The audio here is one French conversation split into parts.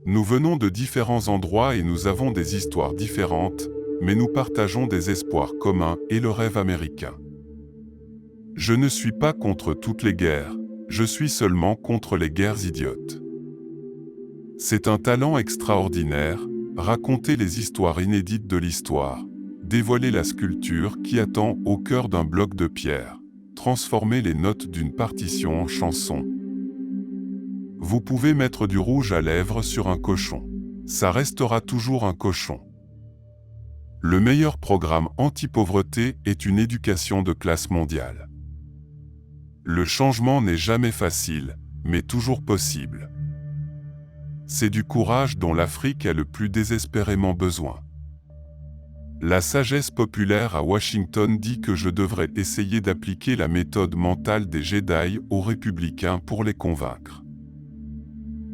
Nous venons de différents endroits et nous avons des histoires différentes, mais nous partageons des espoirs communs et le rêve américain. Je ne suis pas contre toutes les guerres, je suis seulement contre les guerres idiotes. C'est un talent extraordinaire, raconter les histoires inédites de l'histoire, dévoiler la sculpture qui attend au cœur d'un bloc de pierre, transformer les notes d'une partition en chanson. Vous pouvez mettre du rouge à lèvres sur un cochon. Ça restera toujours un cochon. Le meilleur programme anti-pauvreté est une éducation de classe mondiale. Le changement n'est jamais facile, mais toujours possible. C'est du courage dont l'Afrique a le plus désespérément besoin. La sagesse populaire à Washington dit que je devrais essayer d'appliquer la méthode mentale des Jedi aux républicains pour les convaincre.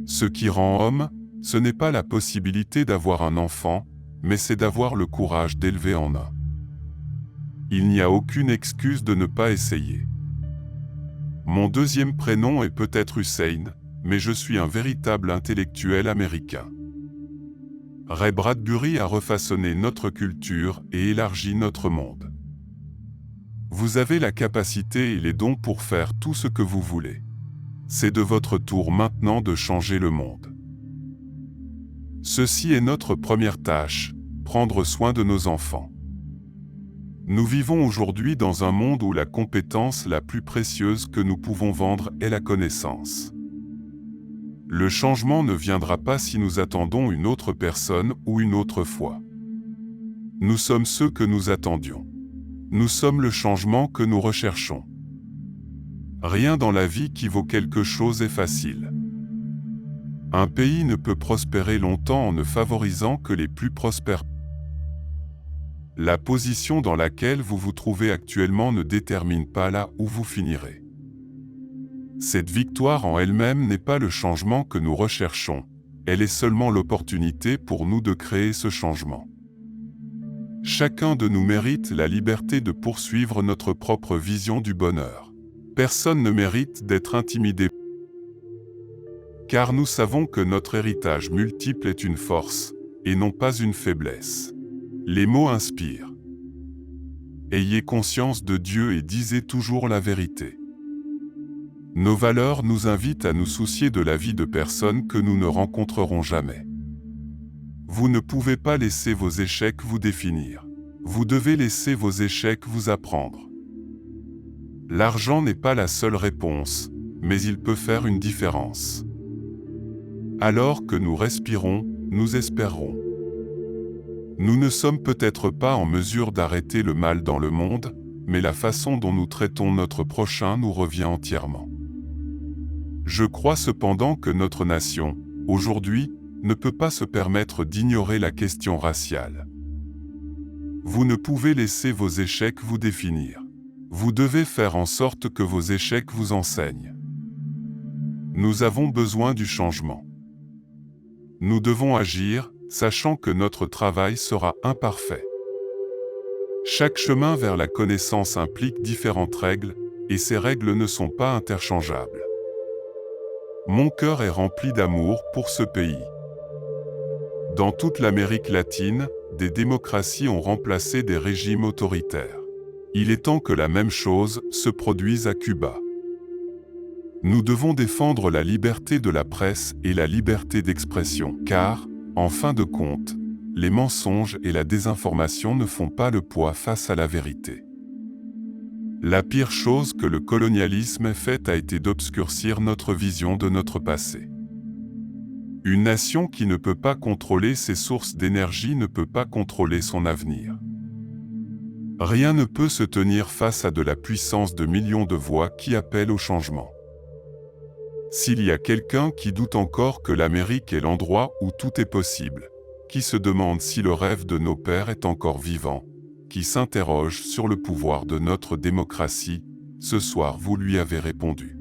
Ce qui rend homme, ce n'est pas la possibilité d'avoir un enfant, mais c'est d'avoir le courage d'élever en un. Il n'y a aucune excuse de ne pas essayer. Mon deuxième prénom est peut-être Hussein, mais je suis un véritable intellectuel américain. Ray Bradbury a refaçonné notre culture et élargi notre monde. Vous avez la capacité et les dons pour faire tout ce que vous voulez. C'est de votre tour maintenant de changer le monde. Ceci est notre première tâche, prendre soin de nos enfants. Nous vivons aujourd'hui dans un monde où la compétence la plus précieuse que nous pouvons vendre est la connaissance. Le changement ne viendra pas si nous attendons une autre personne ou une autre foi. Nous sommes ceux que nous attendions. Nous sommes le changement que nous recherchons. Rien dans la vie qui vaut quelque chose est facile. Un pays ne peut prospérer longtemps en ne favorisant que les plus prospères. La position dans laquelle vous vous trouvez actuellement ne détermine pas là où vous finirez. Cette victoire en elle-même n'est pas le changement que nous recherchons, elle est seulement l'opportunité pour nous de créer ce changement. Chacun de nous mérite la liberté de poursuivre notre propre vision du bonheur. Personne ne mérite d'être intimidé. Car nous savons que notre héritage multiple est une force, et non pas une faiblesse. Les mots inspirent. Ayez conscience de Dieu et disez toujours la vérité. Nos valeurs nous invitent à nous soucier de la vie de personnes que nous ne rencontrerons jamais. Vous ne pouvez pas laisser vos échecs vous définir. Vous devez laisser vos échecs vous apprendre. L'argent n'est pas la seule réponse, mais il peut faire une différence. Alors que nous respirons, nous espérons. Nous ne sommes peut-être pas en mesure d'arrêter le mal dans le monde, mais la façon dont nous traitons notre prochain nous revient entièrement. Je crois cependant que notre nation, aujourd'hui, ne peut pas se permettre d'ignorer la question raciale. Vous ne pouvez laisser vos échecs vous définir. Vous devez faire en sorte que vos échecs vous enseignent. Nous avons besoin du changement. Nous devons agir, sachant que notre travail sera imparfait. Chaque chemin vers la connaissance implique différentes règles, et ces règles ne sont pas interchangeables. Mon cœur est rempli d'amour pour ce pays. Dans toute l'Amérique latine, des démocraties ont remplacé des régimes autoritaires. Il est temps que la même chose se produise à Cuba. Nous devons défendre la liberté de la presse et la liberté d'expression, car, en fin de compte, les mensonges et la désinformation ne font pas le poids face à la vérité. La pire chose que le colonialisme ait faite a été d'obscurcir notre vision de notre passé. Une nation qui ne peut pas contrôler ses sources d'énergie ne peut pas contrôler son avenir. Rien ne peut se tenir face à de la puissance de millions de voix qui appellent au changement. S'il y a quelqu'un qui doute encore que l'Amérique est l'endroit où tout est possible, qui se demande si le rêve de nos pères est encore vivant, qui s'interroge sur le pouvoir de notre démocratie, ce soir vous lui avez répondu.